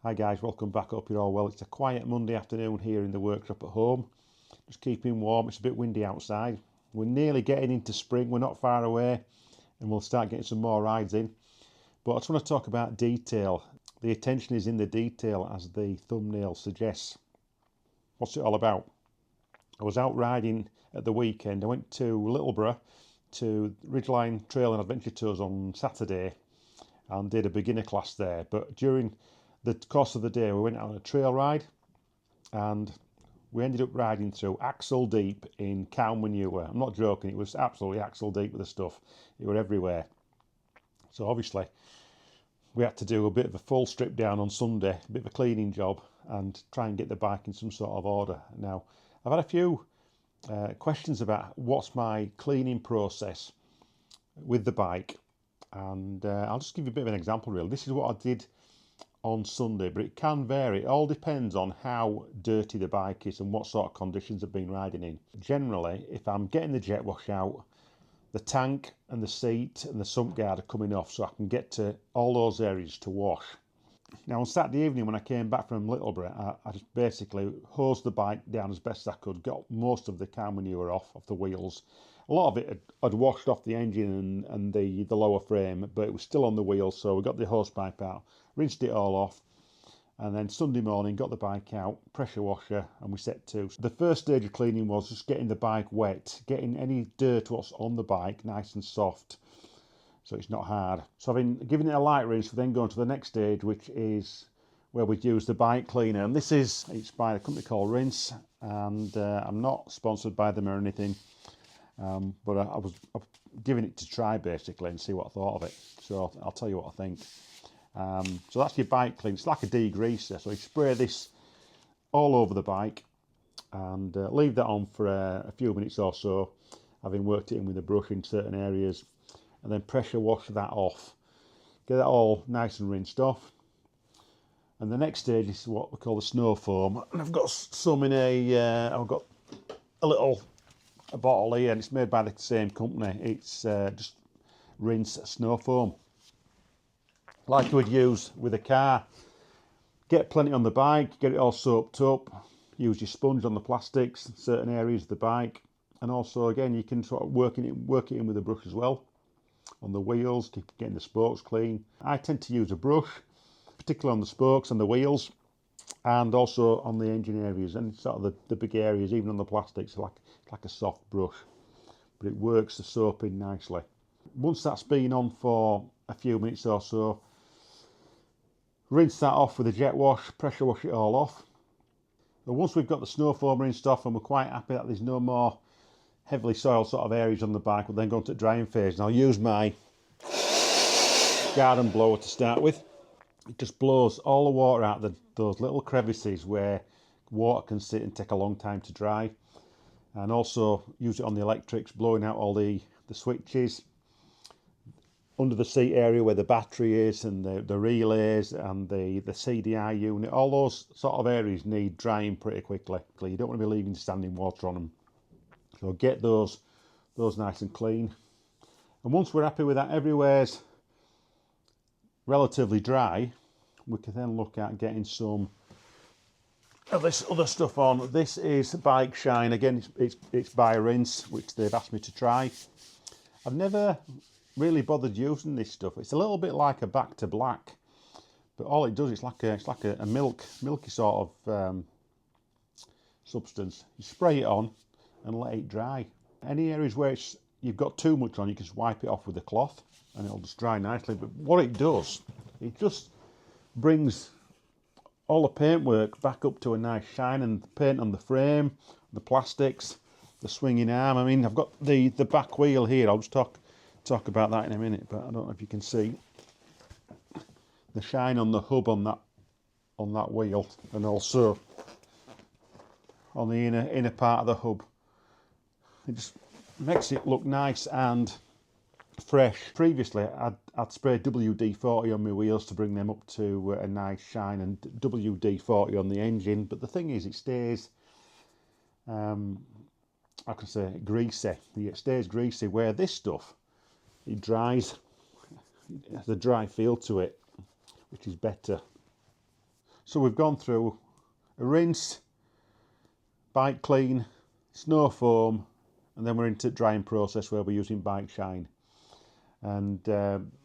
Hi guys, welcome back. Hope you're all well. It's a quiet Monday afternoon here in the workshop at home. Just keeping warm. It's a bit windy outside. We're nearly getting into spring. We're not far away and we'll start getting some more rides in. But I just want to talk about detail. The attention is in the detail, as the thumbnail suggests. What's it all about? I was out riding at the weekend. I went to Littleborough to Ridgeline Trail and Adventure Tours on Saturday and did a beginner class there. But during the course of the day, we went on a trail ride and we ended up riding through axle deep in cow manure. I'm not joking, it was absolutely axle deep with the stuff. It were everywhere. So obviously we had to do a bit of a full strip down on Sunday, a bit of a cleaning job, and try and get the bike in some sort of order. Now, I've had a few questions about what's my cleaning process with the bike, and I'll just give you a bit of an example really. This is what I did on Sunday, but it can vary. It all depends on how dirty the bike is and what sort of conditions I've been riding in. Generally, if I'm getting the jet wash out, the tank and the seat and the sump guard are coming off, so I can get to all those areas to wash. Now on Saturday evening when I came back from Littleborough, I just basically hosed the bike down as best I could, got most of the cow manure off the wheels. A lot of it had washed off the engine and the lower frame, but it was still on the wheels, so we got the hose pipe out, rinsed it all off, and then Sunday morning got the bike out, pressure washer, and we set to. So the first stage of cleaning was just getting the bike wet, getting any dirt what's on the bike nice and soft, so it's not hard. So I've been giving it a light rinse, then going to the next stage, which is where we'd use the bike cleaner. And it's by a company called Rinse, and I'm not sponsored by them or anything, but I've giving it to try basically and see what I thought of it. So I'll tell you what I think. So that's your bike clean. It's like a degreaser. So you spray this all over the bike and leave that on for a few minutes or so, having worked it in with a brush in certain areas, and then pressure wash that off. Get that all nice and rinsed off. And the next stage is what we call the snow foam. And I've got some in I've got a little bottle here, and it's made by the same company. It's just rinse snow foam, like you would use with a car. Get plenty on the bike, get it all soaked up. Use your sponge on the plastics, certain areas of the bike, and also again you can sort of work it in with a brush as well on the wheels, keep getting the spokes clean. I tend to use a brush, particularly on the spokes and the wheels, and also on the engine areas and sort of the big areas, even on the plastics, like a soft brush, but it works the soap in nicely. Once that's been on for a few minutes or so, rinse that off with a jet wash, pressure wash it all off. But once we've got the snow foam rinsed off and we're quite happy that there's no more heavily soiled sort of areas on the bike, we'll then go into drying phase. And I'll use my garden blower to start with. It just blows all the water out of those little crevices where water can sit and take a long time to dry. And also use it on the electrics, blowing out all the switches, under the seat area where the battery is, and the relays and the CDI unit. All those sort of areas need drying pretty quickly. You don't want to be leaving standing water on them. So get those nice and clean. And once we're happy with that, everywhere's relatively dry, we can then look at getting some of this other stuff on. This is Bike Shine. Again, it's by Rinse, which they've asked me to try. I've never really bothered using this stuff. It's a little bit like a Back to Black, but all it does, it's like a milky sort of substance. You spray it on and let it dry. Any areas where you've got too much on, you can just wipe it off with a cloth and it'll just dry nicely. But what it does, it just brings all the paintwork back up to a nice shine, and the paint on the frame, the plastics, the swinging arm. I mean, I've got the back wheel here. I'll just talk about that in a minute, but I don't know if you can see the shine on the hub on that wheel, and also on the inner part of the hub. It just makes it look nice and fresh. Previously I'd sprayed WD-40 on my wheels to bring them up to a nice shine, and WD-40 on the engine, but the thing is, it stays I can say greasy. It stays greasy, where this stuff, it dries, it has a dry feel to it, which is better. So we've gone through a rinse, bike clean, snow foam, and then we're into drying process where we're using bike shine. And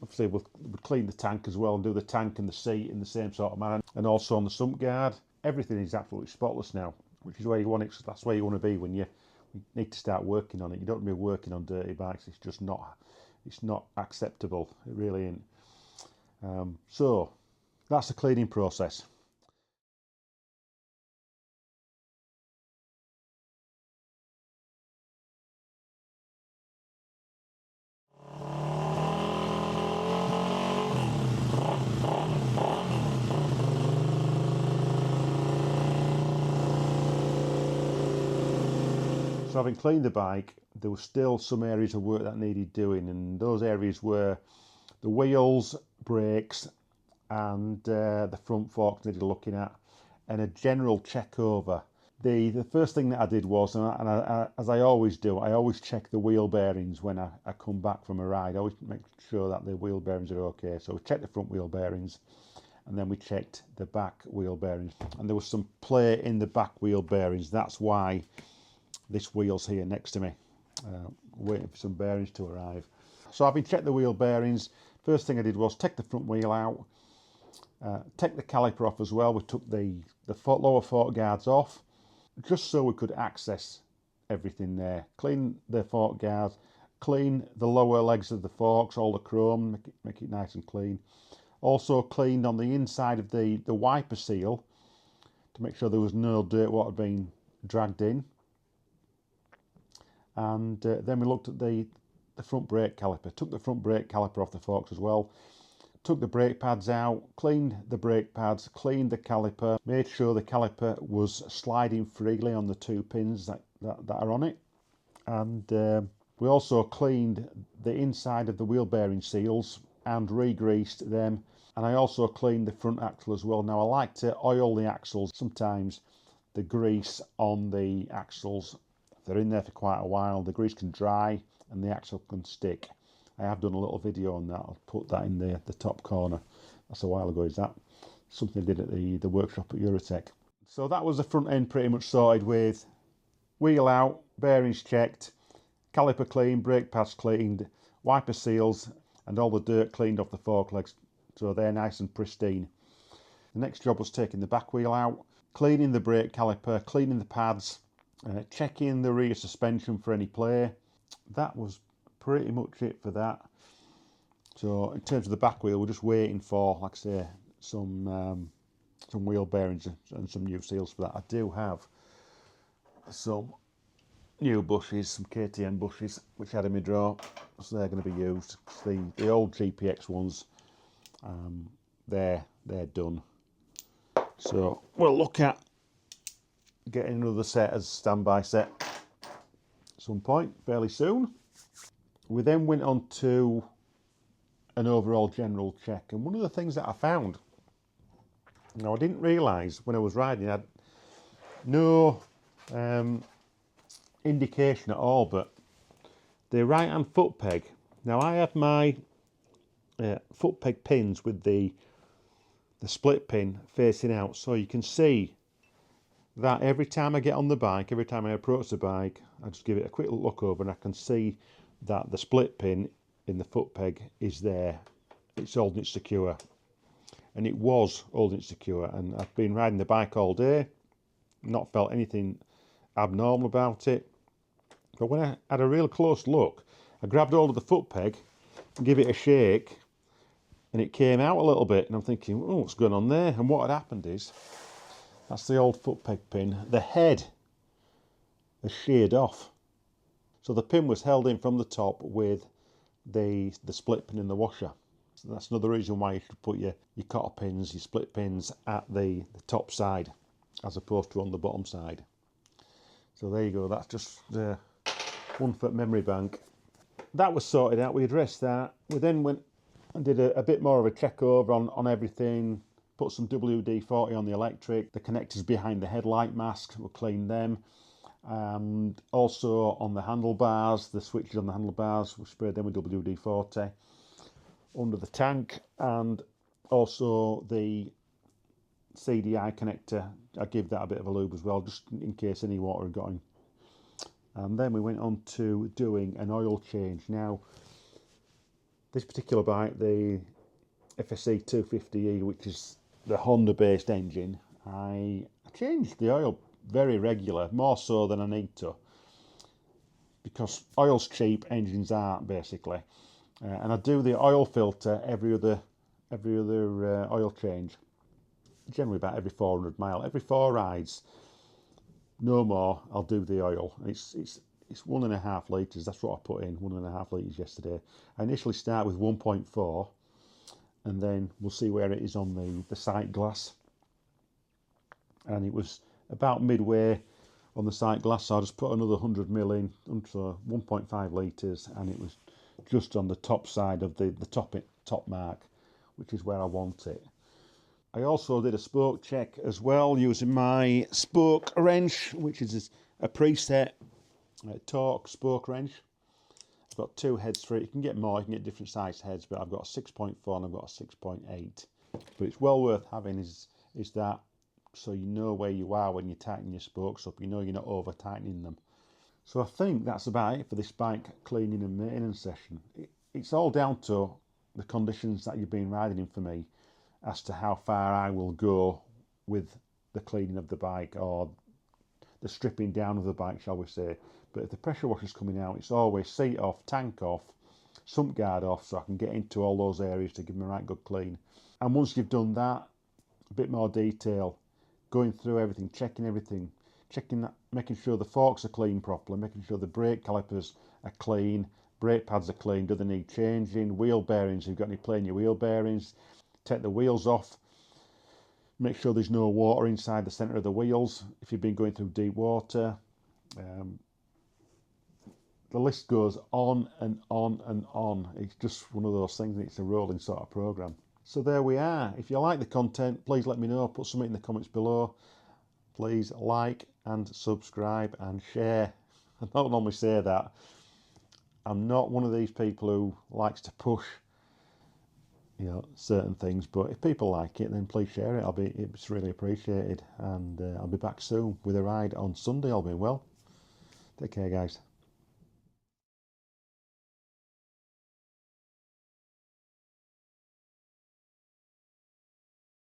obviously we'll clean the tank as well and do the tank and the seat in the same sort of manner. And also on the sump guard, everything is absolutely spotless now, which is where you want it. That's where you want to be when you need to start working on it. You don't want to be working on dirty bikes. It's just not. It's not acceptable. It really isn't. So that's the cleaning process. So having cleaned the bike, there were still some areas of work that needed doing, and those areas were the wheels, brakes, and the front forks needed looking at, and a general check over. The first thing that I did was, as I always do, I always check the wheel bearings when I come back from a ride. I always make sure that the wheel bearings are okay. So we checked the front wheel bearings, and then we checked the back wheel bearings. And there was some play in the back wheel bearings. That's why this wheel's here next to me, waiting for some bearings to arrive. So having checked the wheel bearings, first thing I did was take the front wheel out, take the caliper off as well. We took the lower fork guards off, just so we could access everything there. Clean the fork guards, clean the lower legs of the forks, all the chrome, make it nice and clean. Also cleaned on the inside of the wiper seal to make sure there was no dirt what had been dragged in. And then we looked at the front brake caliper, took the front brake caliper off the forks as well, took the brake pads out, cleaned the brake pads, cleaned the caliper, made sure the caliper was sliding freely on the 2 pins that are on it. And we also cleaned the inside of the wheel bearing seals and re-greased them. And I also cleaned the front axle as well. Now I like to oil the axles. Sometimes the grease on the axles, if they're in there for quite a while, the grease can dry and the axle can stick. I have done a little video on that. I'll put that in the top corner. That's a while ago. Is that something I did at the workshop at Eurotech? So that was the front end pretty much sorted with wheel out, bearings checked, caliper cleaned, brake pads cleaned, wiper seals, and all the dirt cleaned off the fork legs, so they're nice and pristine. The next job was taking the back wheel out, cleaning the brake caliper, cleaning the pads, checking the rear suspension for any play. That was pretty much it for that. So in terms of the back wheel, we're just waiting for, like I say, some wheel bearings and some new seals for that. I do have some new bushes, some KTM bushes, which I had in my drawer, so they're going to be used. The old GPX ones, they're done. So we'll look at getting another set as a standby set at some point fairly soon. We then went on to an overall general check, and one of the things that I found, now I didn't realise when I was riding, I had no indication at all, but the right hand foot peg, now I have my foot peg pins with the split pin facing out, so you can see that every time I get on the bike, every time I approach the bike, I just give it a quick look over and I can see that the split pin in the foot peg is there. It's holding it secure, and it was holding it secure, and I've been riding the bike all day, not felt anything abnormal about it. But when I had a real close look, I grabbed hold of the foot peg and give it a shake, and it came out a little bit, and I'm thinking, oh, what's going on there? And what had happened is, that's the old foot peg pin. The head has sheared off. So the pin was held in from the top with the split pin in the washer. So that's another reason why you should put your cotter pins, your split pins at the top side, as opposed to on the bottom side. So there you go, that's just one for memory bank. That was sorted out, we addressed that. We then went and did a bit more of a check over on everything, put some WD-40 on the electric, the connectors behind the headlight mask, we'll clean them. And also on the handlebars, the switches on the handlebars, we sprayed them with WD-40 under the tank, and also the CDI connector, I give that a bit of a lube as well, just in case any water had got in. And then we went on to doing an oil change. Now, this particular bike, the FSC 250E, which is the Honda-based engine, I changed the oil very regular, more so than I need to, because oil's cheap, engines aren't, basically. And I do the oil filter every other oil change, generally about every 400 mile, every 4 rides, no more. I'll do the oil. It's 1.5 litres. That's what I put in, 1.5 litres yesterday. I initially start with 1.4, and then we'll see where it is on the sight glass. And it was about midway on the sight glass, so I just put another 100 mil in, so 1.5 litres, and it was just on the top side of the top mark, which is where I want it. I also did a spoke check as well using my spoke wrench, which is a preset torque spoke wrench. I've got 2 heads for it. You can get more, you can get different sized heads, but I've got a 6.4 and I've got a 6.8. But it's well worth having is that, so you know where you are when you tighten your spokes up, you know you're not over tightening them. So I think that's about it for this bike cleaning and maintenance session. It's all down to the conditions that you've been riding in for me as to how far I will go with the cleaning of the bike, or the stripping down of the bike, shall we say. But if the pressure washer's coming out, it's always seat off, tank off, sump guard off, so I can get into all those areas to give them a right good clean. And once you've done that, a bit more detail, going through everything, checking that, making sure the forks are clean properly, making sure the brake calipers are clean, brake pads are clean, do they need changing, wheel bearings, if you've got any play in your wheel bearings, take the wheels off, make sure there's no water inside the centre of the wheels if you've been going through deep water. The list goes on and on and on. It's just one of those things, it's a rolling sort of programme. So there we are. If you like the content, please let me know. Put something in the comments below. Please like and subscribe and share. I don't normally say that. I'm not one of these people who likes to push, certain things, but if people like it, then please share it. It's really appreciated, and I'll be back soon with a ride on Sunday, all being well. Take care, guys.